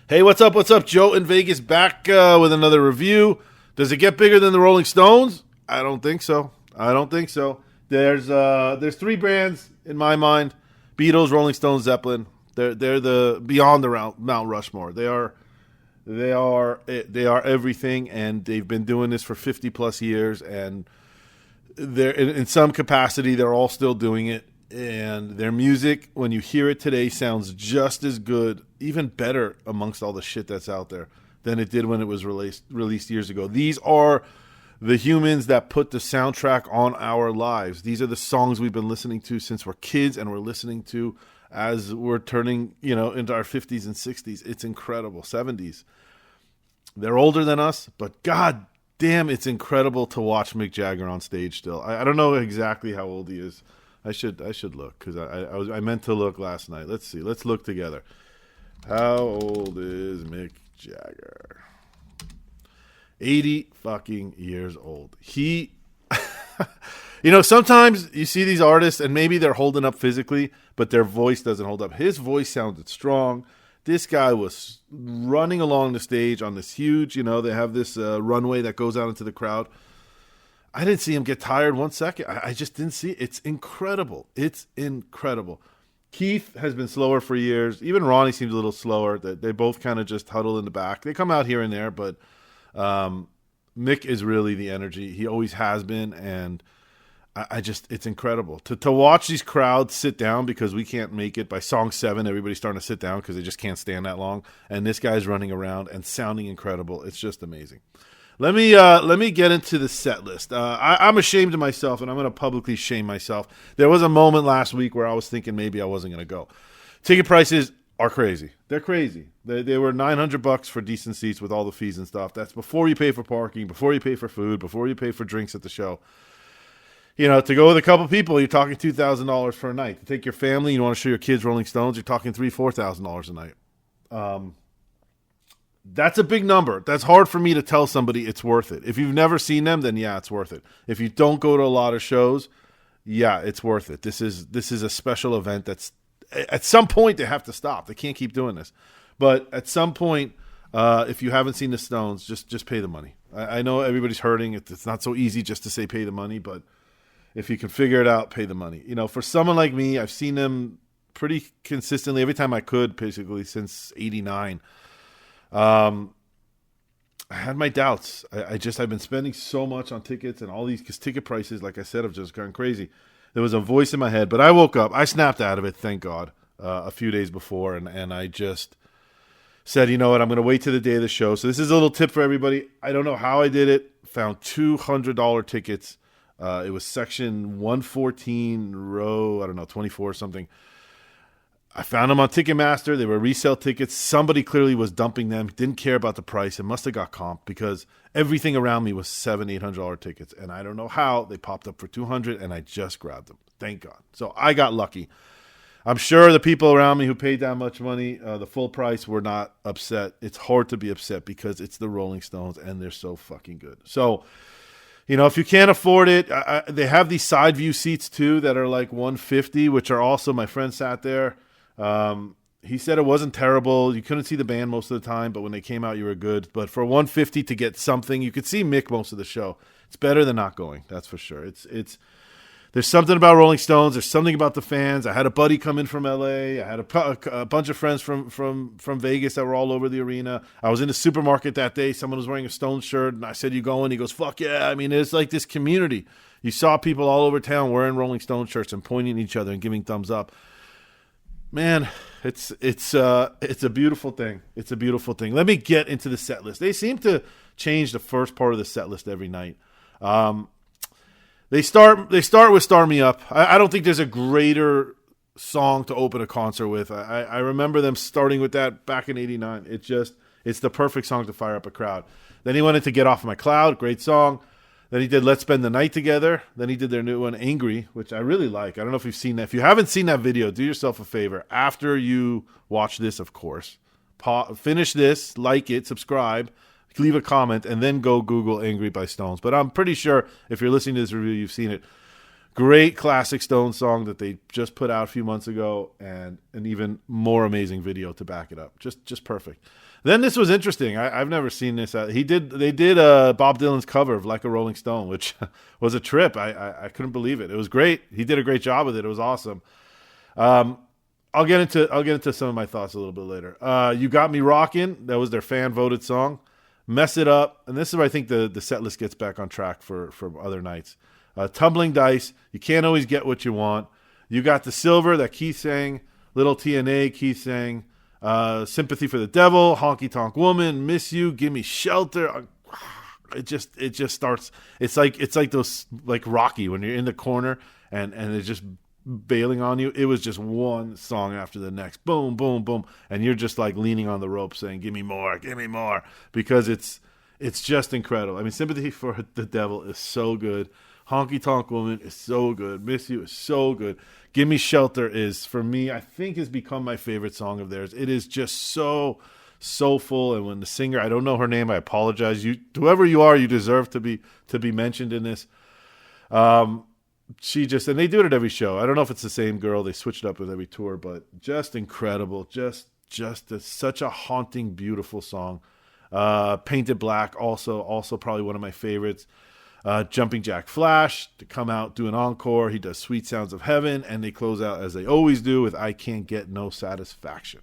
Hey, what's up? What's up? Joe in Vegas back with another review. Does it get bigger than the Rolling Stones? I don't think so. There's three bands in my mind: Beatles, Rolling Stones, Zeppelin. They're the beyond the Mount Rushmore. They are everything, and they've been doing this for 50 plus years, and they're in some capacity they're all still doing it. And their music, when you hear it today, sounds just as good, even better amongst all the shit that's out there than it did when it was released years ago. These are the humans that put the soundtrack on our lives. These are the songs we've been listening to since we're kids, and we're listening to as we're turning, into our 50s and 60s. It's incredible. 70s. They're older than us, but god damn, it's incredible to watch Mick Jagger on stage still. I don't know exactly how old he is. I should look, because I meant to look last night. Let's see. Let's look together. How old is Mick Jagger? 80 fucking years old. He, sometimes you see these artists and maybe they're holding up physically, but their voice doesn't hold up. His voice sounded strong. This guy was running along the stage on this huge, they have this runway that goes out into the crowd. I didn't see him get tired 1 second. I just didn't see it. It's incredible. It's incredible. Keith has been slower for years. Even Ronnie seems a little slower. They both kind of just huddle in the back. They come out here and there, but Mick is really the energy. He always has been, and it's incredible. To watch these crowds sit down, because we can't make it. By song 7, everybody's starting to sit down because they just can't stand that long. And this guy's running around and sounding incredible. It's just amazing. Let me get into the set list. I'm ashamed of myself, and I'm going to publicly shame myself. There was a moment last week where I was thinking maybe I wasn't going to go. Ticket prices are crazy. They're crazy. They were $900 for decent seats with all the fees and stuff. That's before you pay for parking, before you pay for food, before you pay for drinks at the show. To go with a couple people, you're talking $2,000 for a night. To take your family, you want to show your kids Rolling Stones, you're talking $3,000-$4,000 a night. That's a big number. That's hard for me to tell somebody it's worth it. If you've never seen them, then yeah, it's worth it. If you don't go to a lot of shows, yeah, it's worth it. This is a special event that's, at some point they have to stop. They can't keep doing this. But at some point, if you haven't seen the Stones, just pay the money. I know everybody's hurting. It's not so easy just to say pay the money, but if you can figure it out, pay the money. For someone like me, I've seen them pretty consistently every time I could, basically since '89. I had my doubts. I've been spending so much on tickets and all these, because ticket prices, like I said, have just gone crazy. There was a voice in my head, but I woke up. I snapped out of it, thank God, a few days before, and I just said, you know what, I'm going to wait till the day of the show. So this is a little tip for everybody. I don't know how I did it. Found $200 tickets. It was section 114, row, 24 or something. I found them on Ticketmaster. They were resale tickets. Somebody clearly was dumping them. Didn't care about the price. It must have got comped, because everything around me was $700-$800 tickets. And I don't know how. They popped up for $200, and I just grabbed them. Thank God. So I got lucky. I'm sure the people around me who paid that much money, the full price, were not upset. It's hard to be upset because it's the Rolling Stones, and they're so fucking good. So, if you can't afford it, they have these side view seats too that are like $150, which are also, my friend sat there. He said it wasn't terrible. You couldn't see the band most of the time, but when they came out, you were good. But for $150 to get something, you could see Mick most of the show. It's better than not going. That's for sure. There's something about Rolling Stones. There's something about the fans. I had a buddy come in from LA. I had a bunch of friends from Vegas that were all over the arena. I was in the supermarket that day. Someone was wearing a Stones shirt, and I said, "You going?" He goes, "Fuck yeah!" I mean, it's like this community. You saw people all over town wearing Rolling Stone shirts and pointing at each other and giving thumbs up. Man, it's a beautiful thing. It's a beautiful thing. Let me get into the set list. They seem to change the first part of the set list every night. They start with "Start Me Up." I don't think there's a greater song to open a concert with. I remember them starting with that back in '89. It's the perfect song to fire up a crowd. Then he went into "Get Off My Cloud," great song. Then he did "Let's Spend the Night Together." Then he did their new one, "Angry," which I really like. I don't know if you've seen that. If you haven't seen that video, do yourself a favor. After you watch this, of course, finish this, like it, subscribe, leave a comment, and then go Google "Angry" by Stones. But I'm pretty sure if you're listening to this review, you've seen it. Great classic Stone song that they just put out a few months ago, and an even more amazing video to back it up. Just perfect. Then this was interesting. I've never seen this. They did Bob Dylan's cover of "Like a Rolling Stone," which was a trip. I couldn't believe it. It was great. He did a great job with it. It was awesome. I'll get into some of my thoughts a little bit later. "You Got Me Rockin'," that was their fan voted song. "Mess It Up," and this is where I think the set list gets back on track for other nights. "Tumbling Dice," "You Can't Always Get What You Want." "You Got the Silver," that Keith sang. "Little TNA," Keith sang. "Sympathy for the Devil," "Honky Tonk Woman," "Miss You," "Give Me Shelter." It just starts. It's like those, like Rocky, when you're in the corner and it's just bailing on you. It was just one song after the next, boom, boom, boom, and you're just like leaning on the rope saying, give me more, because it's just incredible. I mean, "Sympathy for the Devil" is so good. "Honky Tonk Woman" is so good. "Miss You" is so good. "Give Me Shelter" is, for me, I think has become my favorite song of theirs. It is just so full. And when the singer, I don't know her name, I apologize. Whoever you are, you deserve to be mentioned in this. She just, and they do it at every show. I don't know if it's the same girl. They switch it up with every tour, but just incredible. Just such a haunting, beautiful song. "Painted Black," also probably one of my favorites. Jumping Jack Flash to come out, do an encore. He does "Sweet Sounds of Heaven," and they close out, as they always do, with "I Can't Get No Satisfaction."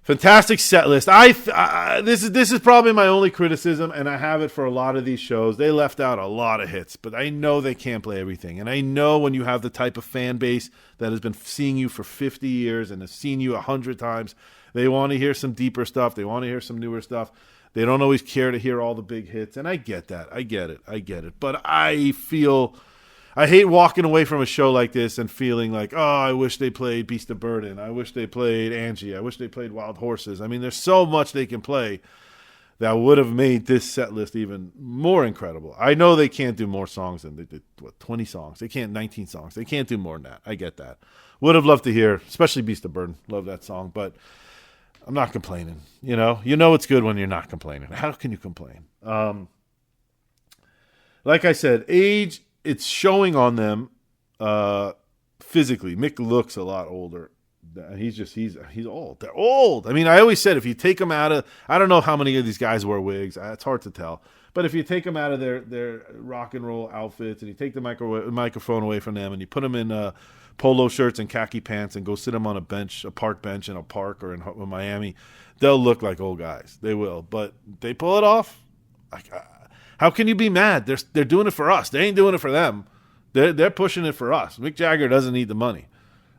Fantastic set list. This is probably my only criticism, and I have it for a lot of these shows. They left out a lot of hits, but I know they can't play everything. And I know when you have the type of fan base that has been seeing you for 50 years and has seen you 100 times, they want to hear some deeper stuff. They want to hear some newer stuff. They don't always care to hear all the big hits, and I get that. I get it. But I hate walking away from a show like this and feeling like, oh, I wish they played "Beast of Burden." I wish they played "Angie." I wish they played "Wild Horses." I mean, there's so much they can play that would have made this set list even more incredible. I know they can't do more songs than they did, 20 songs. They can't, 19 songs. They can't do more than that. I get that. Would have loved to hear, especially "Beast of Burden." Love that song, but I'm not complaining. You know it's good when you're not complaining. How can you complain? Like I said, age, it's showing on them physically. Mick looks a lot older. He's old. They're old. I mean, I always said, if you take them out of, I don't know how many of these guys wear wigs. It's hard to tell. But if you take them out of their rock and roll outfits and you take the microphone away from them and you put them in polo shirts and khaki pants and go sit them on a park bench in a park or in Miami, they'll look like old guys. They will. But they pull it off. How can you be mad? They're doing it for us. They ain't doing it for them. They're pushing it for us. Mick Jagger doesn't need the money.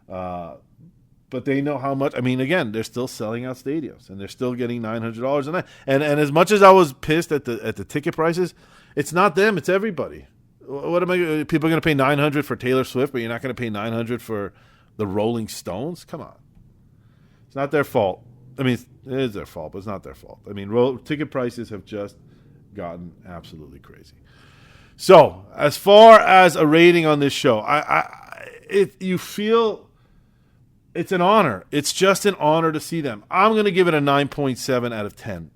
But they know how much. I mean, again, they're still selling out stadiums, and they're still getting $900 a night. And as much as I was pissed at the ticket prices, it's not them. It's everybody. What am I? People are going to pay $900 for Taylor Swift, but you're not going to pay $900 for the Rolling Stones? Come on. It's not their fault. I mean, it is their fault, but it's not their fault. I mean, ticket prices have just gotten absolutely crazy. So, as far as a rating on this show, you feel it's an honor. It's just an honor to see them. I'm going to give it a 9.7 out of 10.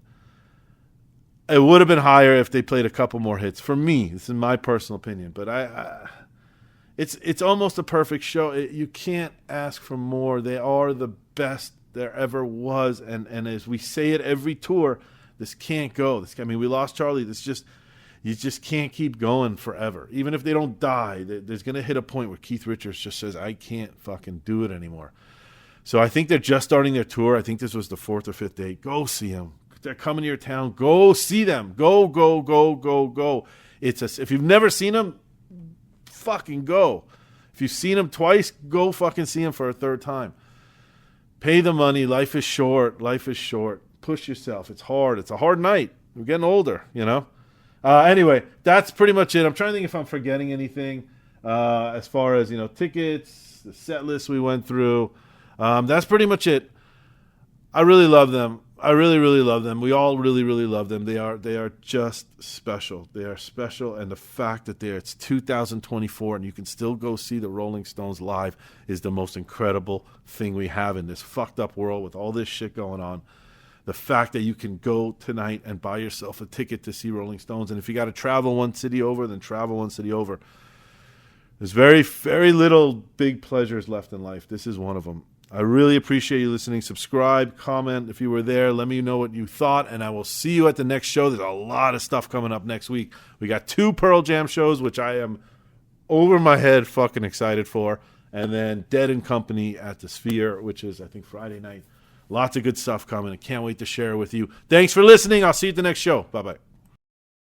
It would have been higher if they played a couple more hits. For me, this is my personal opinion, but it's almost a perfect show. You can't ask for more. They are the best there ever was, and as we say it every tour, this can't go. We lost Charlie. You just can't keep going forever. Even if they don't die, there's going to hit a point where Keith Richards just says, I can't fucking do it anymore. So I think they're just starting their tour. I think this was the 4th or 5th day. Go see them. They're coming to your town. Go see them. Go. If you've never seen them, fucking go. If you've seen them twice, go fucking see them for a third time. Pay the money. Life is short. Push yourself. It's hard. It's a hard night. We're getting older, Anyway, that's pretty much it. I'm trying to think if I'm forgetting anything as far as, tickets, the set list we went through. That's pretty much it. I really love them. I really, really love them. We all really, really love them. They are just special. They are special, and the fact that it's 2024 and you can still go see the Rolling Stones live is the most incredible thing we have in this fucked up world with all this shit going on. The fact that you can go tonight and buy yourself a ticket to see Rolling Stones, and if you got to travel one city over, then travel one city over. There's very, very little big pleasures left in life. This is one of them. I really appreciate you listening. Subscribe, comment if you were there. Let me know what you thought, and I will see you at the next show. There's a lot of stuff coming up next week. We got 2 Pearl Jam shows, which I am over my head fucking excited for, and then Dead and Company at the Sphere, which is, I think, Friday night. Lots of good stuff coming. I can't wait to share it with you. Thanks for listening. I'll see you at the next show. Bye-bye.